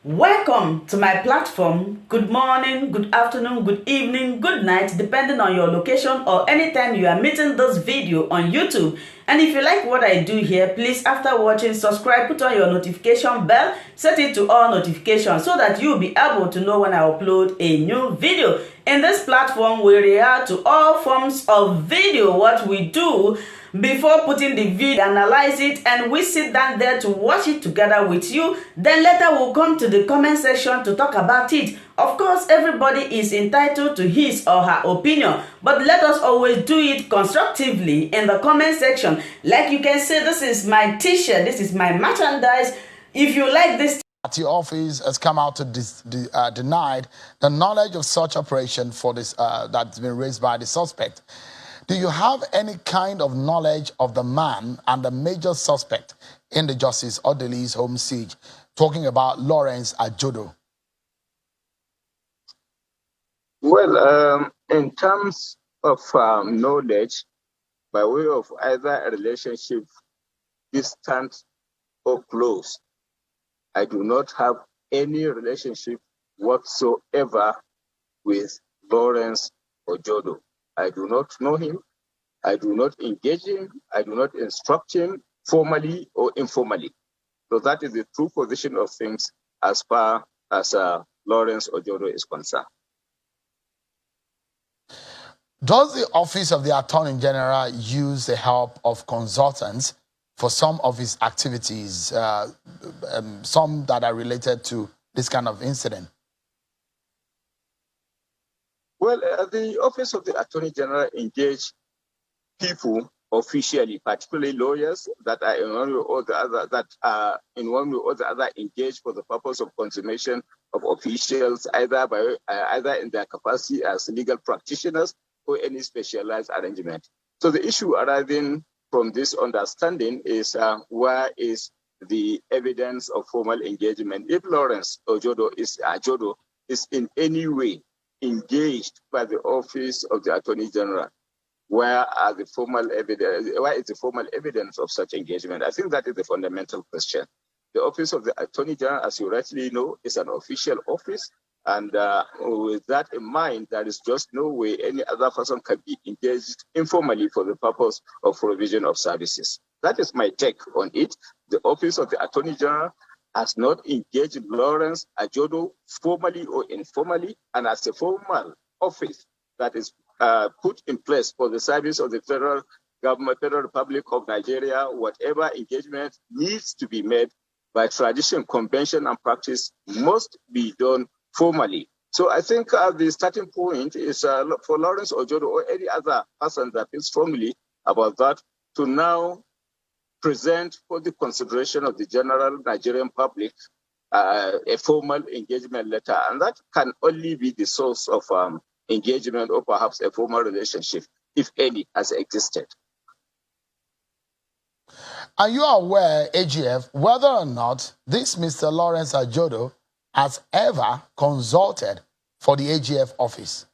Welcome to my platform. Good morning, good afternoon, good evening, good night, depending on your location or anytime you are meeting this video on YouTube. And if you like what I do here, please, after watching, subscribe, put on your notification bell, set it to all notifications so that you'll be able to know when I upload a new video. In this platform, we react to all forms of video. What we do before putting the video, analyze it, and we sit down there to watch it together with you. Then later we'll come to the comment section to talk about it. Of course, everybody is entitled to his or her opinion, but let us always do it constructively in the comment section. Like you can see, this is my t-shirt, this is my merchandise. If you like this, the office has come out to deny the knowledge of such operation for this that's been raised by the suspect. Do you have any kind of knowledge of the man and the major suspect in the Justice Odele's home siege, talking about Lawrence Ajodo? Well, in terms of knowledge, by way of either a relationship, distant or close, I do not have any relationship whatsoever with Lawrence Ajodo. I do not know him. I do not engage him. I do not instruct him formally or informally. So that is the true position of things as far as Lawrence Ajodo is concerned. Does the Office of the Attorney General use the help of consultants for some of its activities, some that are related to this kind of incident? Well, the Office of the Attorney General engage people officially, particularly lawyers that are in one way or the other engaged for the purpose of consummation of officials, either in their capacity as legal practitioners or any specialized arrangement. So the issue arising from this understanding is where is the evidence of formal engagement? If Lawrence Ajodo is in any way engaged by the Office of the Attorney General, where is the formal evidence of such engagement? I think that is the fundamental question. The Office of the Attorney General, as you rightly know, is an official office. And with that in mind, there is just no way any other person can be engaged informally for the purpose of provision of services. That is my take on it. The Office of the Attorney General has not engaged Lawrence Ajodo formally or informally, and as a formal office that is put in place for the service of the federal government, Federal Republic of Nigeria, whatever engagement needs to be made by tradition, convention, and practice must be done formally. So I think the starting point is for Lawrence Ajodo or any other person that feels strongly about that to now present for the consideration of the general Nigerian public a formal engagement letter, and that can only be the source of engagement or perhaps a formal relationship, if any, has existed. Are you aware, AGF, whether or not this Mr. Lawrence Ajodo has ever consulted for the AGF office?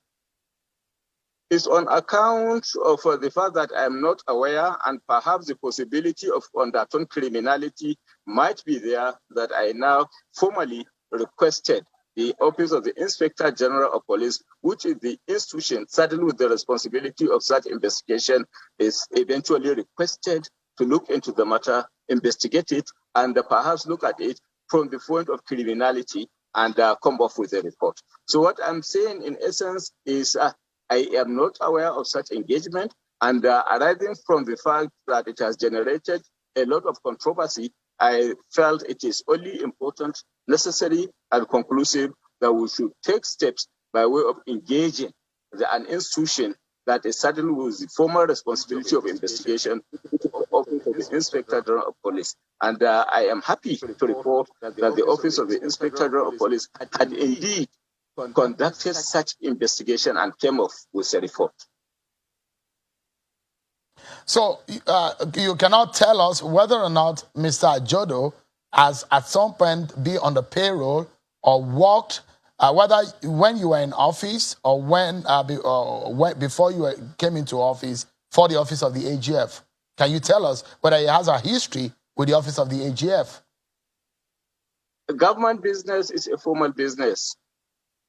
It's on account of the fact that I'm not aware, and perhaps the possibility of undertone criminality might be there, that I now formally requested the Office of the Inspector General of Police, which is the institution saddled with the responsibility of such investigation, is eventually requested to look into the matter, investigate it, and perhaps look at it from the point of criminality and come up with a report. So what I'm saying in essence is I am not aware of such engagement, and arising from the fact that it has generated a lot of controversy, I felt it is only important, necessary, and conclusive that we should take steps by way of engaging an institution that is saddled with the formal responsibility of investigation of the Inspector General of Police. And I am happy to report that the Office of the Inspector General of Police had indeed conducted such investigation and came off with a report. So you cannot tell us whether or not Mr. Ajodo has at some point been on the payroll or worked, whether when you were in office or when before you came into office for the office of the AGF. Can you tell us whether he has a history with the office of the AGF? government business is a formal business.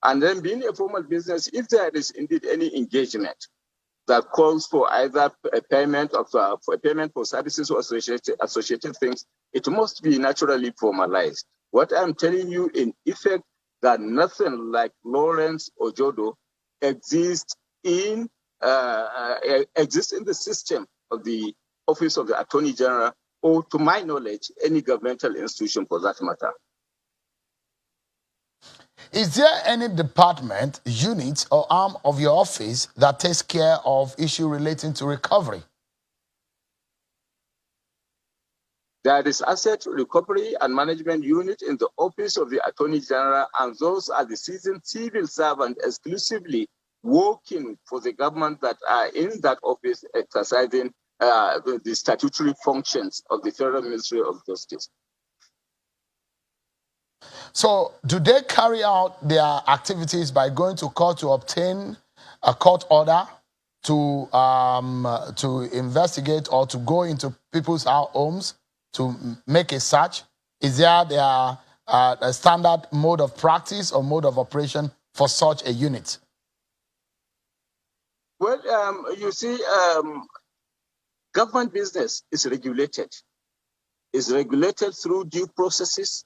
And then being a formal business, if there is indeed any engagement that calls for either a payment for services or associated things, it must be naturally formalized. What I'm telling you in effect, that nothing like Lawrence Ojodo exists in the system of the Office of the Attorney General, or to my knowledge, any governmental institution for that matter. Is there any department, unit, or arm of your office that takes care of issues relating to recovery? There is Asset Recovery and Management Unit in the Office of the Attorney General, and those are the seasoned civil servants exclusively working for the government that are in that office exercising the statutory functions of the Federal Ministry of Justice. So do they carry out their activities by going to court to obtain a court order to investigate or to go into people's homes to make a search? Is there a standard mode of practice or mode of operation for such a unit? Well, you see, government business is regulated. It's regulated through due processes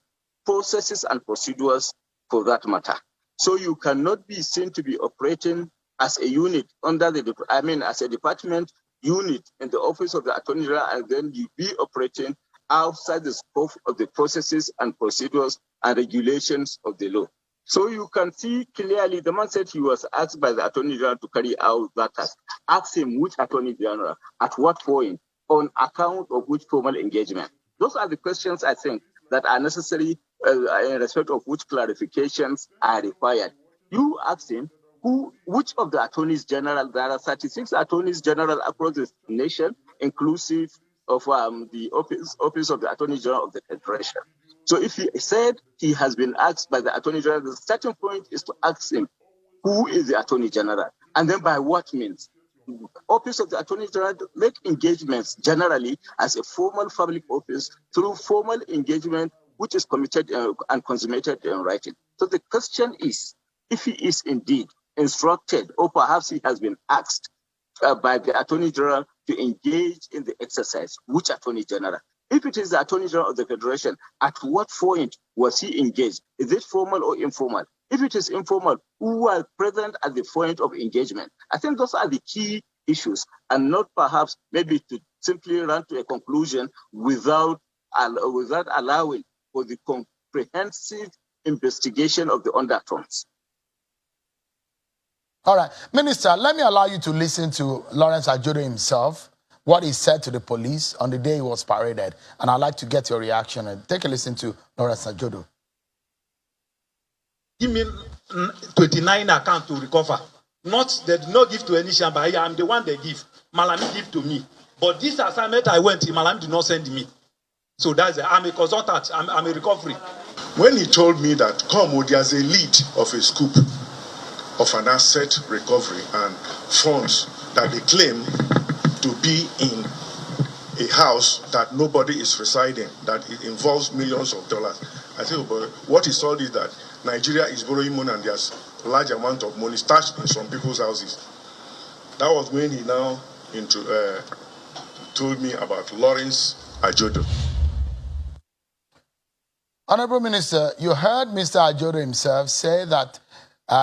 and procedures for that matter. So you cannot be seen to be operating as a unit as a department unit in the Office of the Attorney General, and then you be operating outside the scope of the processes and procedures and regulations of the law. So you can see clearly, the man said he was asked by the Attorney General to carry out that task. Ask him which Attorney General, at what point, on account of which formal engagement. Those are the questions, I think, that are necessary in respect of which clarifications are required. You ask him, which of the attorneys general, there are 36 attorneys general across the nation, inclusive of the office of the Attorney General of the Federation. So if he said he has been asked by the Attorney General, the starting point is to ask him, who is the Attorney General? And then by what means? Office of the Attorney General make engagements generally as a formal public office through formal engagement, which is committed and consummated in writing. So the question is, if he is indeed instructed, or perhaps he has been asked by the Attorney General to engage in the exercise, which Attorney General? If it is the Attorney General of the Federation, at what point was he engaged? Is it formal or informal? If it is informal, who was present at the point of engagement? I think those are the key issues, and not perhaps maybe to simply run to a conclusion without allowing for the comprehensive investigation of the undertones. All right. Minister, let me allow you to listen to Lawrence Ojodo himself, what he said to the police on the day he was paraded. And I'd like to get your reaction. And take a listen to Lawrence Ojodo. Give me 29 accounts to recover. They did not give to any shamba. I am the one they give. Malami give to me. But this assignment I went, Malami did not send me. So that's it. I'm a consultant. I'm a recovery. When he told me that, there's a lead of a scoop of an asset recovery and funds that they claim to be in a house that nobody is residing, that it involves millions of dollars. I said, but what he told is that Nigeria is borrowing money and there's a large amount of money stashed in some people's houses. That was when he now told me about Lawrence Ojodo. Honorable Minister, you heard Mr. Ojodo himself say that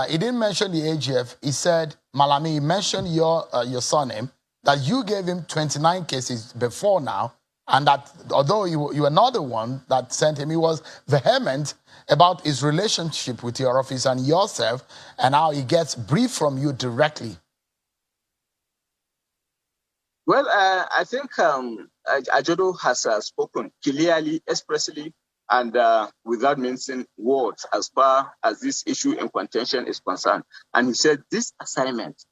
he didn't mention the AGF. He said, Malami, he mentioned your surname, that you gave him 29 cases before now, and that although you were not the one that sent him, he was vehement about his relationship with your office and yourself, and how he gets brief from you directly. Well, I think Ojodo has spoken clearly, expressly, and without mincing words as far as this issue in contention is concerned. And he said, this assignment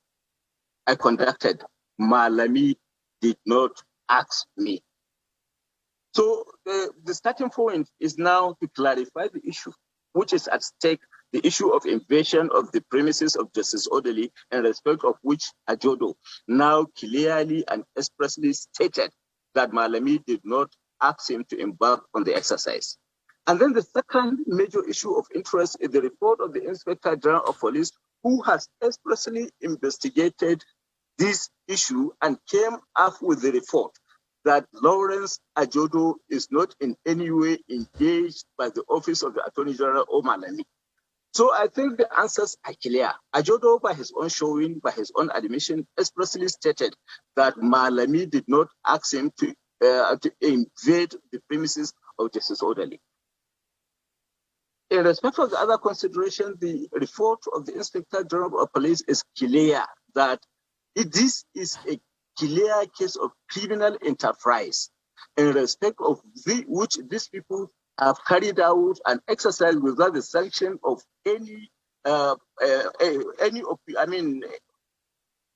I conducted, Malami did not ask me. So the starting point is now to clarify the issue, which is at stake, the issue of invasion of the premises of Justice Orderly, in respect of which Ojodo now clearly and expressly stated that Malami did not ask him to embark on the exercise. And then the second major issue of interest is the report of the Inspector General of Police, who has expressly investigated this issue and came up with the report that Lawrence Ajodo is not in any way engaged by the Office of the Attorney General or Malami. So I think the answers are clear. Ajodo, by his own showing, by his own admission, expressly stated that Malami did not ask him to invade the premises of Justice Orderly. In respect of the other consideration, the report of the Inspector General of Police is clear that this is a clear case of criminal enterprise in respect of which these people have carried out and exercised without the sanction of any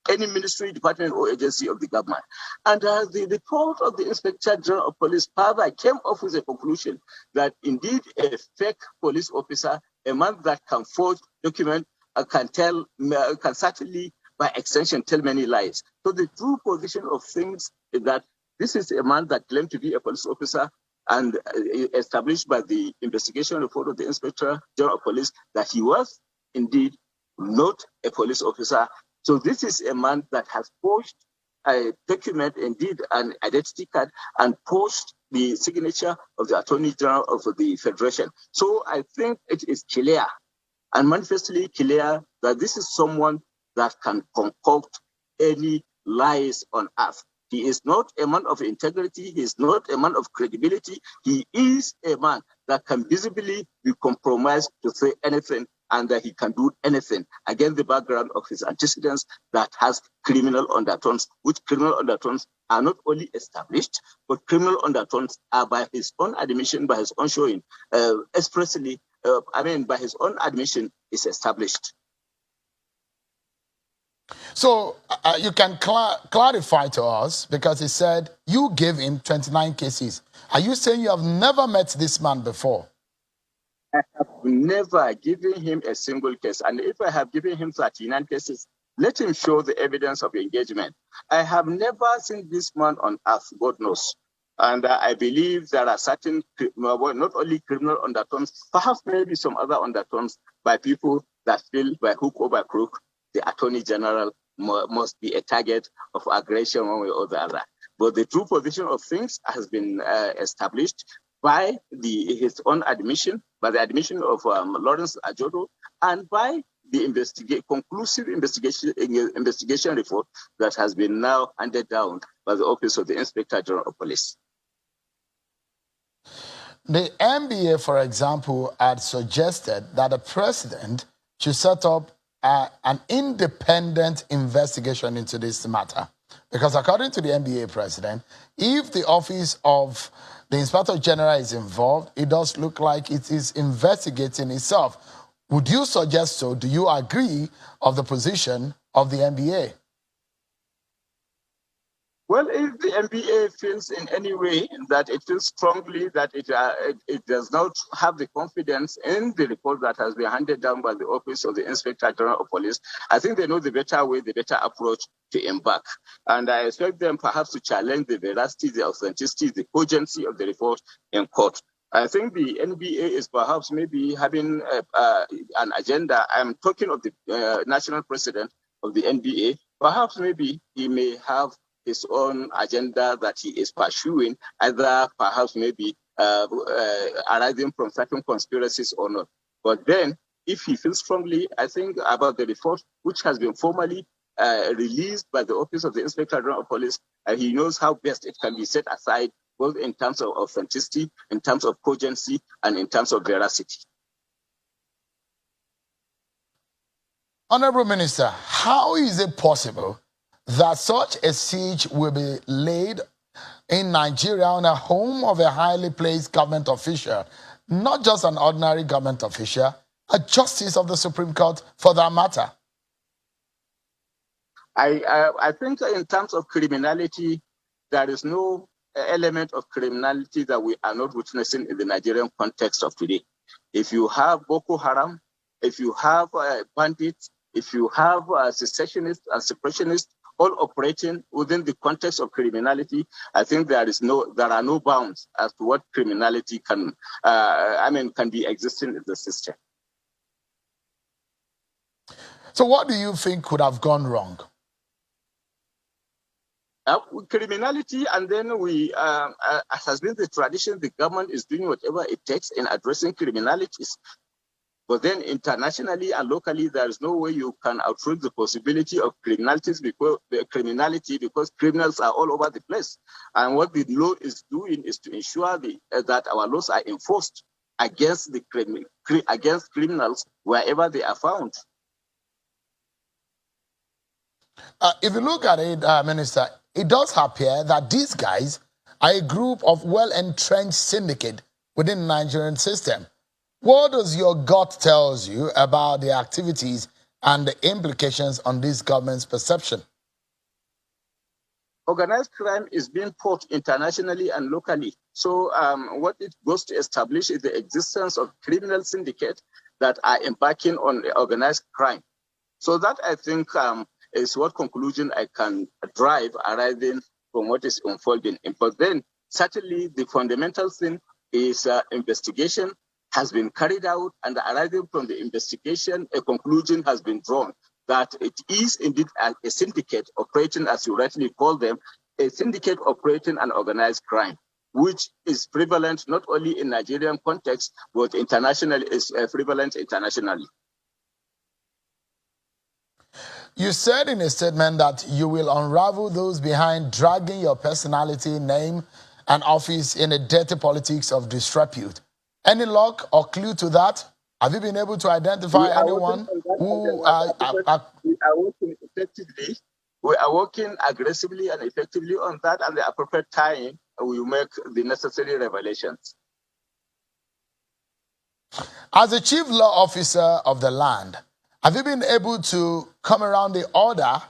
ministry, department, or agency of the government. And the report of the Inspector General of Police further came up with a conclusion that indeed a fake police officer, a man that can forge documents, can certainly by extension tell many lies. So the true position of things is that this is a man that claimed to be a police officer and established by the investigation report of the Inspector General of Police that he was indeed not a police officer. So this is a man that has forged a document, indeed an identity card, and forged the signature of the Attorney General of the Federation. So I think it is clear and manifestly clear that this is someone that can concoct any lies on earth. He is not a man of integrity. He is not a man of credibility. He is a man that can visibly be compromised to say anything and that he can do anything against the background of his antecedents that has criminal undertones, which criminal undertones are not only established, but criminal undertones are by his own admission, by his own showing, by his own admission is established. So you can clarify to us, because he said you gave him 29 cases. Are you saying you have never met this man before? I have never given him a single case. And if I have given him 39 cases, let him show the evidence of engagement. I have never seen this man on earth, God knows. And I believe there are certain, not only criminal undertones, perhaps maybe some other undertones by people that feel by hook or by crook, the Attorney General must be a target of aggression one way or the other. But the true position of things has been established by his own admission, by the admission of Lawrence Ajodo, and by the conclusive investigation report that has been now handed down by the Office of the Inspector General of Police. The NBA, for example, had suggested that the president should set up an independent investigation into this matter. Because according to the NBA president, if the office of the Inspector General is involved, it does look like it is investigating itself. Would you suggest so? Do you agree of the position of the NBA? Well, if the NBA feels in any way that it feels strongly that it does not have the confidence in the report that has been handed down by the Office of the Inspector General of Police, I think they know the better way, the better approach to embark. And I expect them perhaps to challenge the veracity, the authenticity, the cogency of the report in court. I think the NBA is perhaps maybe having an agenda. I'm talking of the national president of the NBA. Perhaps maybe he may have his own agenda that he is pursuing, either perhaps maybe arising from certain conspiracies or not. But then, if he feels strongly, I think, about the report, which has been formally released by the Office of the Inspector General of Police, he knows how best it can be set aside, both in terms of authenticity, in terms of cogency, and in terms of veracity. Honorable Minister, how is it possible that such a siege will be laid in Nigeria on a home of a highly placed government official, not just an ordinary government official, a justice of the Supreme Court for that matter? I think in terms of criminality, there is no element of criminality that we are not witnessing in the Nigerian context of today. If you have Boko Haram, if you have bandits, if you have secessionists and separationists, all operating within the context of criminality. I think there are no bounds as to what criminality can be existing in the system. So what do you think could have gone wrong? Criminality, and then as has been the tradition, the government is doing whatever it takes in addressing criminalities. But then internationally and locally, there is no way you can outrun the possibility of criminality because criminals are all over the place. And what the law is doing is to ensure that our laws are enforced against criminals wherever they are found. If you look at it, Minister, it does appear that these guys are a group of well-entrenched syndicate within the Nigerian system. What does your gut tells you about the activities and the implications on this government's perception? Organized crime is being fought internationally and locally. So what it goes to establish is the existence of criminal syndicates that are embarking on organized crime. So that, I think, is what conclusion I can drive arising from what is unfolding. But then, certainly, the fundamental thing is investigation has been carried out, and arising from the investigation, a conclusion has been drawn that it is indeed a syndicate operating, as you rightly call them, a syndicate operating an organized crime, which is prevalent not only in Nigerian context, but internationally, is prevalent internationally. You said in a statement that you will unravel those behind dragging your personality, name, and office in the dirty politics of disrepute. Any luck or clue to that? Have you been able to identify anyone who We are working aggressively and effectively on that, and the appropriate time we will make the necessary revelations. As a chief law officer of the land, have you been able to come around the order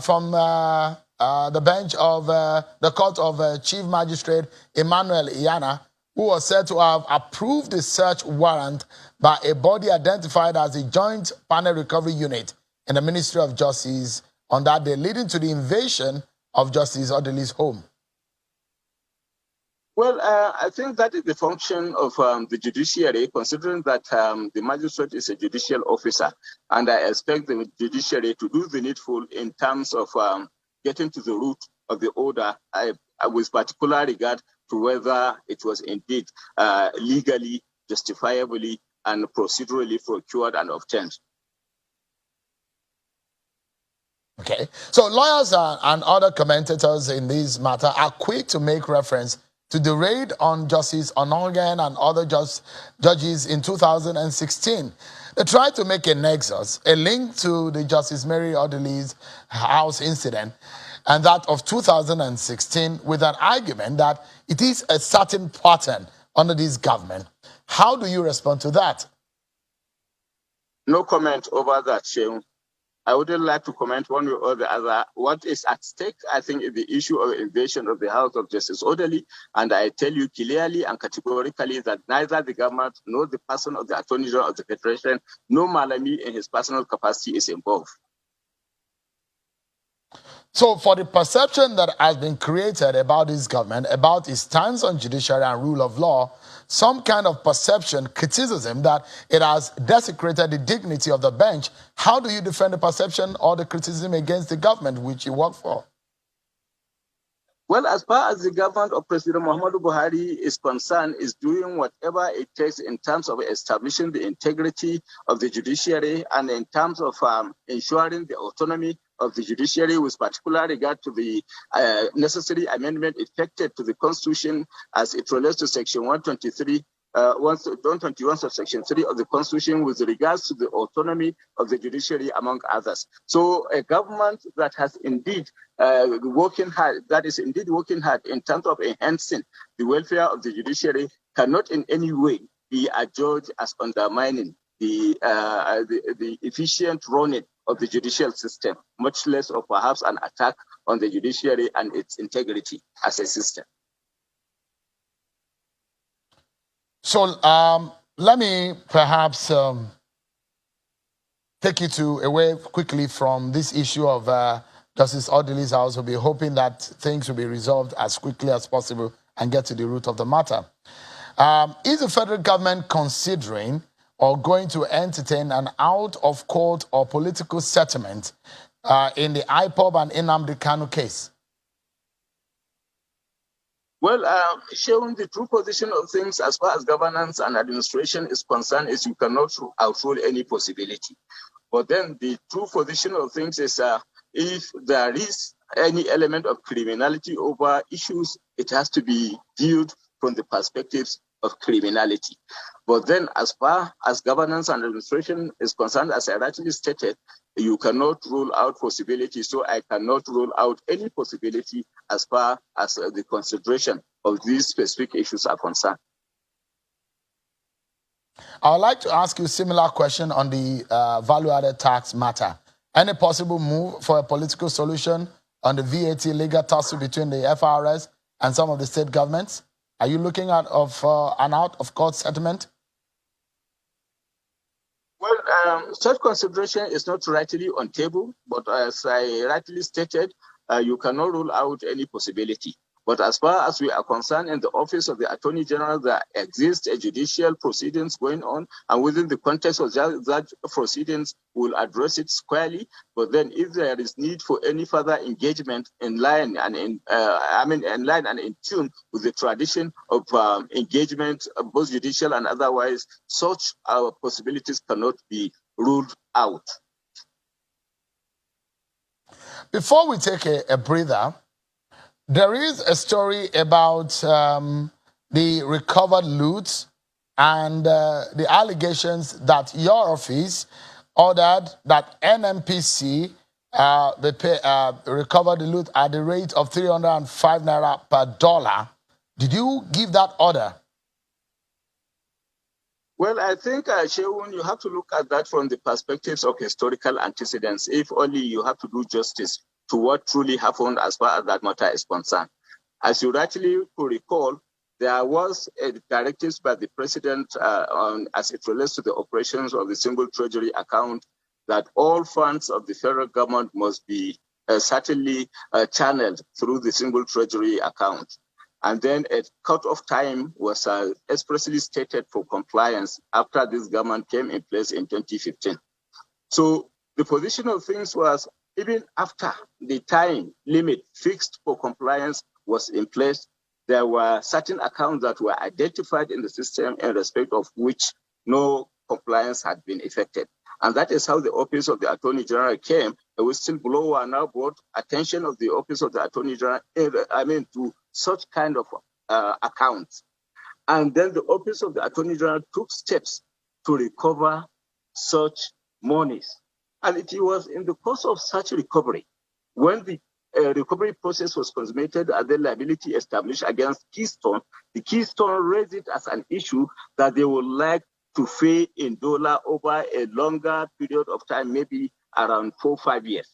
from the bench of the court of Chief Magistrate Emmanuel Iyana, who was said to have approved the search warrant by a body identified as the Joint Panel Recovery Unit in the Ministry of Justice on that day, leading to the invasion of Justice Odili's home? Well, I think that is the function of the judiciary, considering that the magistrate is a judicial officer, and I expect the judiciary to do the needful in terms of getting to the root of the order, with particular regard to whether it was indeed legally, justifiably, and procedurally procured and obtained. Okay, so lawyers and other commentators in this matter are quick to make reference to the raid on Justice Onongen and other judges in 2016. They tried to make a nexus, a link to the Justice Mary Odili's house incident and that of 2016 with an argument that it is a certain pattern under this government. How do you respond to that? No comment over that, Sheung. I wouldn't like to comment one way or the other. What is at stake, I think, is the issue of invasion of the House of Justice Odili. And I tell you clearly and categorically that neither the government nor the person of the Attorney General of the Federation, nor Malami in his personal capacity is involved. So for the perception that has been created about this government, about its stance on judiciary and rule of law, some kind of perception, criticism that it has desecrated the dignity of the bench, how do you defend the perception or the criticism against the government which you work for? Well, as far as the government of President Muhammadu Buhari is concerned, is doing whatever it takes in terms of establishing the integrity of the judiciary and in terms of ensuring the autonomy of the judiciary with particular regard to the necessary amendment effected to the Constitution as it relates to Section 123, 121 of Section 3 of the Constitution with regards to the autonomy of the judiciary, among others. So a government that has indeed working hard in terms of enhancing the welfare of the judiciary cannot in any way be adjudged as undermining the efficient running of the judicial system, much less of perhaps an attack on the judiciary and its integrity as a system. So let me perhaps take you away quickly from this issue of Justice Odili's house will be hoping that things will be resolved as quickly as possible and get to the root of the matter. Is the federal government considering or going to entertain an out-of-court or political settlement in the IPOB and Nnamdi Kanu case? Well, showing the true position of things as far as governance and administration is concerned is you cannot outrule any possibility. But then the true position of things is if there is any element of criminality over issues, it has to be viewed from the perspectives of criminality. But then as far as governance and administration is concerned, as I rightly stated, you cannot rule out possibilities. So I cannot rule out any possibility as far as the consideration of these specific issues are concerned. I would like to ask you a similar question on the value-added tax matter. Any possible move for a political solution on the VAT legal tussle between the FRS and some of the state governments? Are you looking at an out-of-court settlement? Well, such consideration is not rightly on table, but as I rightly stated, you cannot rule out any possibility. But as far as we are concerned, in the office of the Attorney General, there exists a judicial proceedings going on, and within the context of that proceedings, we'll address it squarely. But then, if there is need for any further engagement in line and in line and in tune with the tradition of engagement, both judicial and otherwise, such possibilities cannot be ruled out. Before we take a breather, there is a story about the recovered loot and the allegations that your office ordered that NMPC recover the loot at the rate of 305 naira per dollar. Did you give that order? Well, I think, Shewun, you have to look at that from the perspectives of historical antecedents, if only you have to do justice to what truly happened as far as that matter is concerned. As you rightly could recall, there was a directive by the president as it relates to the operations of the single treasury account that all funds of the federal government must be certainly channeled through the single treasury account. And then a cut-off time was expressly stated for compliance after this government came in place in 2015. So the position of things was, even after the time limit fixed for compliance was in place, there were certain accounts that were identified in the system in respect of which no compliance had been effected. And that is how the Office of the Attorney General came. A whistleblower now brought attention of the Office of the Attorney General, to such kind of accounts. And then the Office of the Attorney General took steps to recover such monies. And it was in the course of such recovery, when the recovery process was consummated and the liability established against Keystone, the Keystone raised it as an issue that they would like to pay in dollar over a longer period of time, maybe around 4 or 5 years.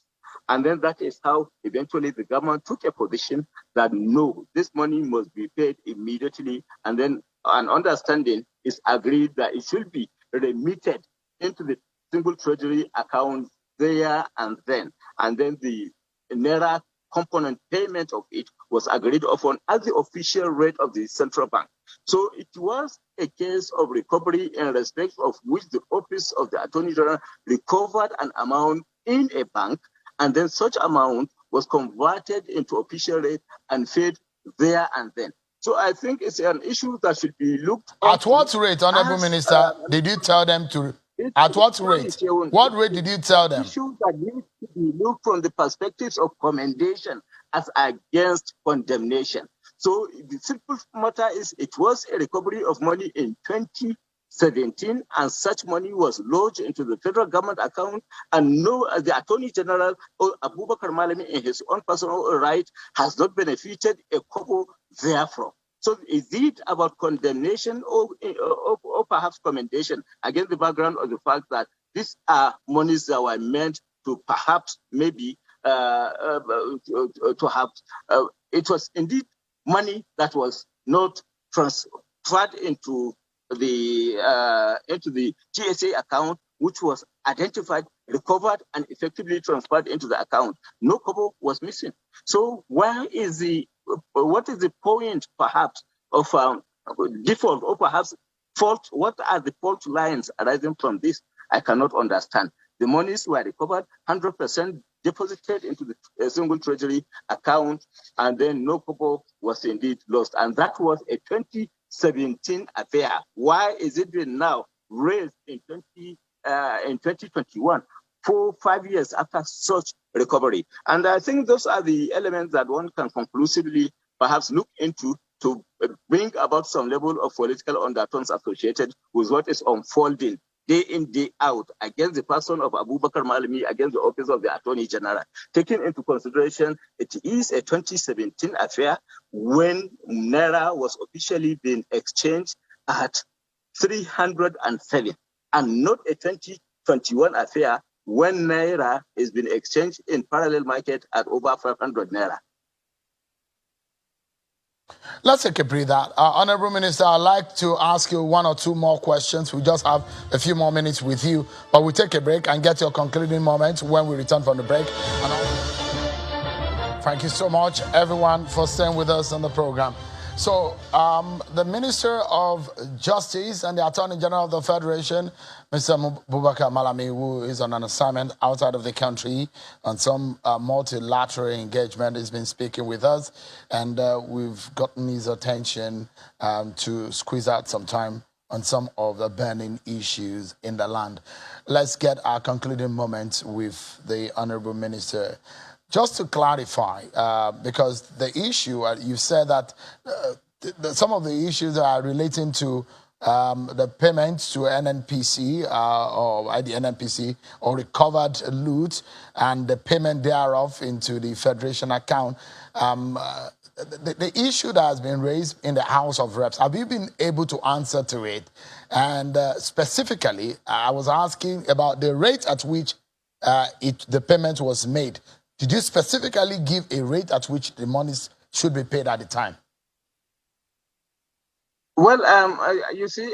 And then that is how eventually the government took a position that no, this money must be paid immediately. And then an understanding is agreed that it should be remitted into the single treasury account there and then. And then the Naira component payment of it was agreed upon as the official rate of the central bank. So it was a case of recovery in respect of which the Office of the Attorney General recovered an amount in a bank, and then such amount was converted into official rate and paid there and then. So I think it's an issue that should be looked at. At what rate, Honorable Minister, did you tell them to? At what rate? What rate did you tell them? Issue that needs to be looked from the perspectives of commendation as against condemnation. So the simple matter is it was a recovery of money in 2017, and such money was lodged into the federal government account, and the Attorney General, or Abubakar Malami, in his own personal right, has not benefited a kobo therefrom. So is it about condemnation or perhaps commendation against the background of the fact that these are monies that were meant to perhaps maybe to have, it was indeed money that was not transferred into the TSA account, which was identified recovered and effectively transferred into the account. No kobo was missing. So what is the point, perhaps, of default or perhaps fault? What are the fault lines arising from this? I cannot understand. The monies were recovered, 100% deposited into the single treasury account, and then no kobo was indeed lost. And that was a 2017 affair. Why is it now raised in 2021, 5 years after such recovery? And I think those are the elements that one can conclusively perhaps look into to bring about some level of political undertones associated with what is unfolding day in, day out against the person of Abubakar Malami, against the office of the Attorney General. Taking into consideration, it is a 2017 affair when Naira was officially being exchanged at 307, and not a 2021 affair when Naira is being exchanged in parallel market at over 500 Naira. Let's take a breather. Honorable Minister, I'd like to ask you one or two more questions. We just have a few more minutes with you, but we'll take a break and get your concluding moments when we return from the break. Thank you so much, everyone, for staying with us on the program. So, the Minister of Justice and the Attorney General of the Federation, Mr. Bubakar Malami, who is on an assignment outside of the country on some multilateral engagement, has been speaking with us, and we've gotten his attention to squeeze out some time on some of the burning issues in the land. Let's get our concluding moments with the Honorable Minister. Just to clarify, because the issue, you said that some of the issues are relating to the payments to NNPC or the NNPC or recovered loot and the payment thereof into the Federation account. The issue that has been raised in the House of Reps, have you been able to answer to it? And specifically, I was asking about the rate at which the payment was made. Did you specifically give a rate at which the monies should be paid at the time? Well, you see,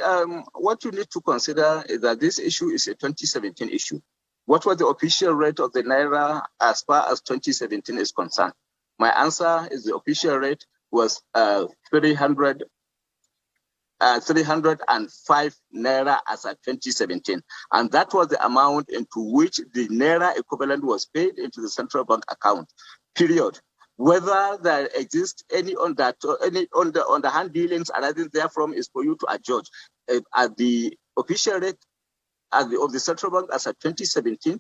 what you need to consider is that this issue is a 2017 issue. What was the official rate of the Naira as far as 2017 is concerned? My answer is the official rate was 305 Naira as at 2017. And that was the amount into which the Naira equivalent was paid into the central bank account, period. Whether there exists any underhand dealings arising therefrom is for you to adjudge. At the official rate of the central bank as at 2017,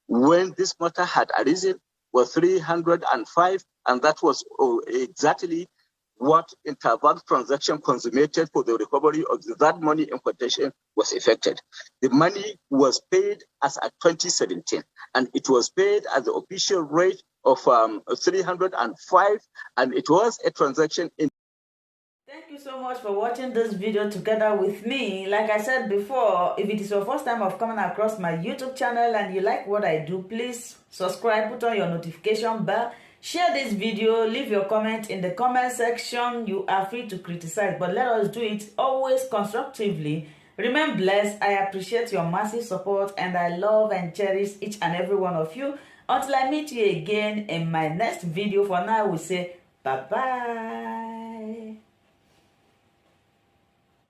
when this matter had arisen, was 305, and that was exactly what interbank transaction consummated for the recovery of that money in quotation was effected. The money was paid as at 2017, and it was paid at the official rate of 305, and it was a transaction in. Thank you so much for watching this video together with me. Like I said before, if it is your first time of coming across my YouTube channel and you like what I do, please subscribe, put on your notification bell, share this video, leave your comment in the comment section. You are free to criticize, but let us do it always constructively. Remain blessed. I appreciate your massive support, and I love and cherish each and every one of you. Until I meet you again in my next video, for now, we say bye-bye.